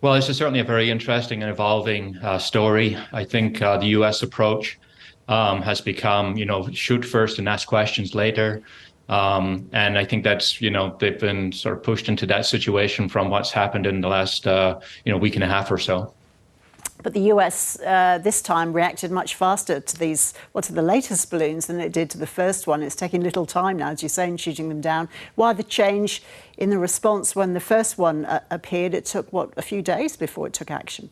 Well, this is certainly a very interesting and evolving story. I think the U.S. approach has become, shoot first and ask questions later. And I think that's, they've been sort of pushed into that situation from what's happened in the last, week and a half or so. But the US this time reacted much faster to to the latest balloons than it did to the first one. It's taking little time now, as you say, in shooting them down. Why the change in the response when the first one appeared? It took, a few days before it took action?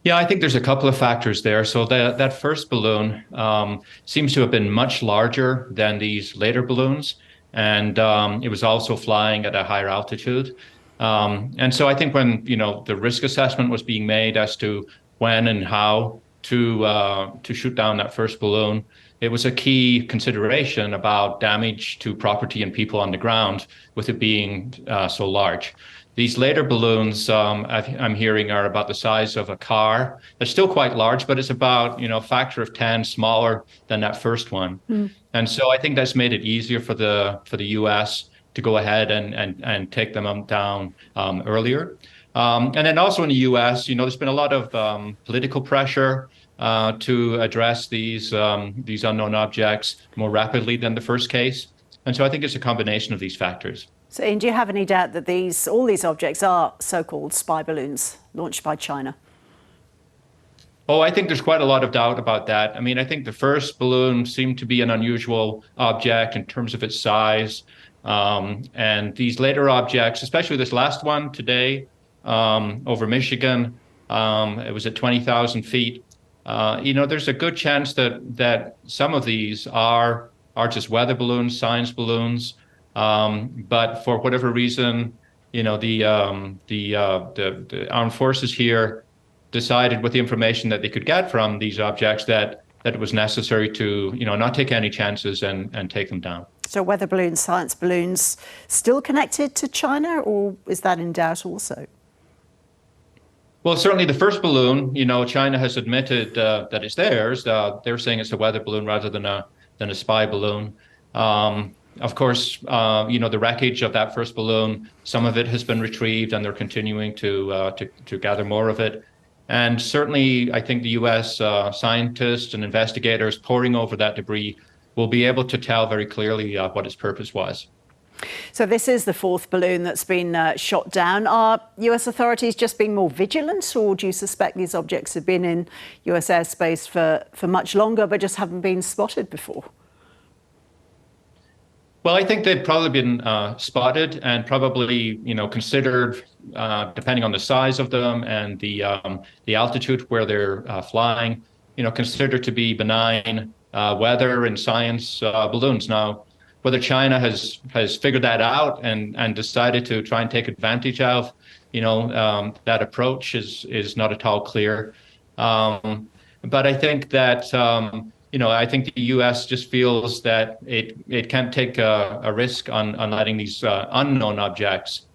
Yeah, I think there's a couple of factors there. So that first balloon seems to have been much larger than these later balloons, and it was also flying at a higher altitude. And so I think when the risk assessment was being made as to when and how to shoot down that first balloon, it was a key consideration about damage to property and people on the ground with it being so large. These later balloons, I'm hearing, are about the size of a car. They're still quite large, but it's about, a factor of 10 smaller than that first one. And so I think that's made it easier for the U.S. to go ahead and take them down earlier. And then also in the U.S., there's been a lot of political pressure to address these unknown objects more rapidly than the first case. And so I think it's a combination of these factors. So, Ian, do you have any doubt that all these objects are so-called spy balloons launched by China? Oh, I think there's quite a lot of doubt about that. I mean, I think the first balloon seemed to be an unusual object in terms of its size. And these later objects, especially this last one today over Michigan, it was at 20,000 feet. There's a good chance that some of these are just weather balloons, science balloons. But for whatever reason, the armed forces here decided, with the information that they could get from these objects, that it was necessary to, not take any chances and take them down. So weather balloons, science balloons, still connected to China, or is that in doubt also? Well, certainly the first balloon, China has admitted that it's theirs. They're saying it's a weather balloon rather than a spy balloon. Of course, the wreckage of that first balloon, some of it has been retrieved, and they're continuing to gather more of it. And certainly, I think the U.S. Scientists and investigators poring over that debris will be able to tell very clearly what its purpose was. So this is the fourth balloon that's been shot down. Are US authorities just being more vigilant, or do you suspect these objects have been in US airspace for much longer but just haven't been spotted before? Well, I think they've probably been spotted and probably, considered, depending on the size of them and the altitude where they're flying, considered to be benign weather and science balloons. Now, whether China has figured that out and decided to try and take advantage of, that approach is not at all clear. But I think that I think the U.S. just feels that it can't take a risk on letting these unknown objects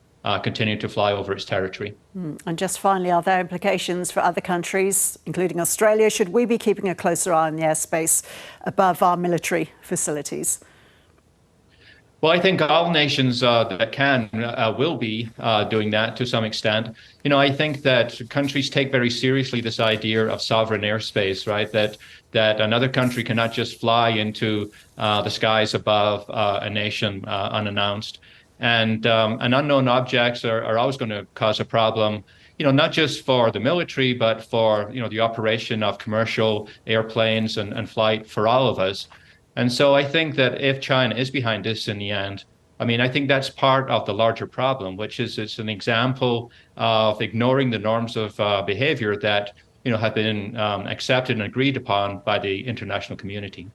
continue to fly over its territory. And just finally, are there implications for other countries, including Australia? Should we be keeping a closer eye on the airspace above our military facilities? Well, I think all nations that can will be doing that to some extent. I think that countries take very seriously this idea of sovereign airspace, right? That another country cannot just fly into the skies above a nation unannounced. And unknown objects are always going to cause a problem, not just for the military, but for, the operation of commercial airplanes and flight for all of us. And so I think that if China is behind this in the end, I think that's part of the larger problem, which is it's an example of ignoring the norms of behavior that, have been accepted and agreed upon by the international community.